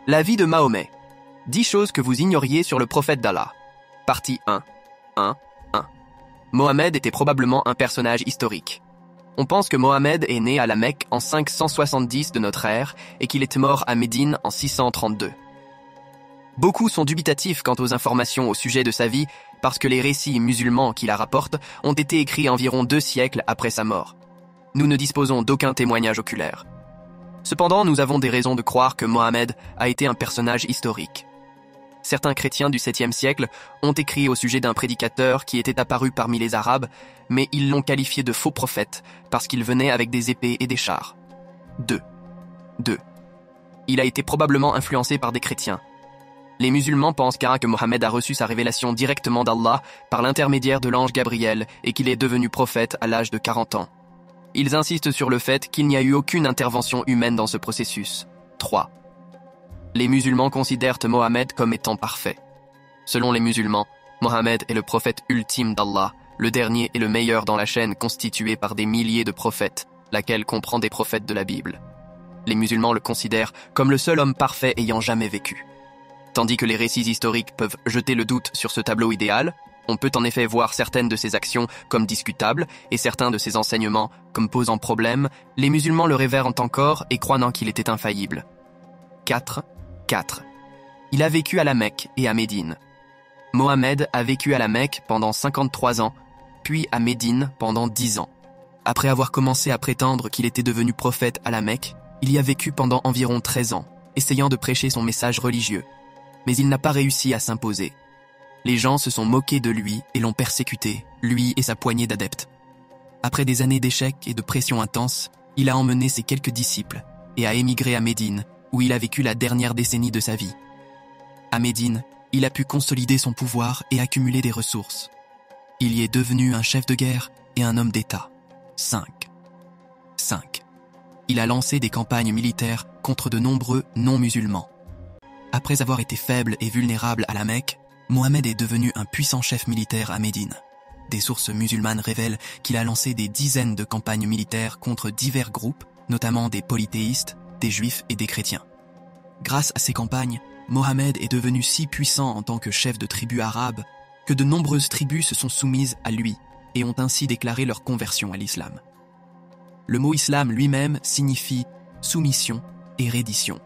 La vie de Mahomet. 10 choses que vous ignoriez sur le prophète d'Allah. Partie 1. 1. Mohammed était probablement un personnage historique. On pense que Mohammed est né à la Mecque en 570 de notre ère et qu'il est mort à Médine en 632. Beaucoup sont dubitatifs quant aux informations au sujet de sa vie parce que les récits musulmans qui la rapportent ont été écrits environ 2 siècles après sa mort. Nous ne disposons d'aucun témoignage oculaire. Cependant, nous avons des raisons de croire que Mohammed a été un personnage historique. Certains chrétiens du 7e siècle ont écrit au sujet d'un prédicateur qui était apparu parmi les Arabes, mais ils l'ont qualifié de faux prophète parce qu'il venait avec des épées et des chars. 2. Il a été probablement influencé par des chrétiens. Les musulmans pensent que Mohammed a reçu sa révélation directement d'Allah par l'intermédiaire de l'ange Gabriel et qu'il est devenu prophète à l'âge de 40 ans. Ils insistent sur le fait qu'il n'y a eu aucune intervention humaine dans ce processus. 3. Les musulmans considèrent Mohammed comme étant parfait. Selon les musulmans, Mohammed est le prophète ultime d'Allah, le dernier et le meilleur dans la chaîne constituée par des milliers de prophètes, laquelle comprend des prophètes de la Bible. Les musulmans le considèrent comme le seul homme parfait ayant jamais vécu. Tandis que les récits historiques peuvent jeter le doute sur ce tableau idéal, on peut en effet voir certaines de ses actions comme discutables et certains de ses enseignements comme posant problème, les musulmans le révèrent encore et croient qu'il était infaillible. 4. Il a vécu à la Mecque et à Médine. Mohammed a vécu à la Mecque pendant 53 ans, puis à Médine pendant 10 ans. Après avoir commencé à prétendre qu'il était devenu prophète à la Mecque, il y a vécu pendant environ 13 ans, essayant de prêcher son message religieux. Mais il n'a pas réussi à s'imposer. Les gens se sont moqués de lui et l'ont persécuté, lui et sa poignée d'adeptes. Après des années d'échecs et de pression intense, il a emmené ses quelques disciples et a émigré à Médine, où il a vécu la dernière décennie de sa vie. À Médine, il a pu consolider son pouvoir et accumuler des ressources. Il y est devenu un chef de guerre et un homme d'État. 5. Il a lancé des campagnes militaires contre de nombreux non-musulmans. Après avoir été faible et vulnérable à la Mecque, Mohammed est devenu un puissant chef militaire à Médine. Des sources musulmanes révèlent qu'il a lancé des dizaines de campagnes militaires contre divers groupes, notamment des polythéistes, des juifs et des chrétiens. Grâce à ces campagnes, Mohammed est devenu si puissant en tant que chef de tribu arabe que de nombreuses tribus se sont soumises à lui et ont ainsi déclaré leur conversion à l'islam. Le mot islam lui-même signifie soumission et reddition.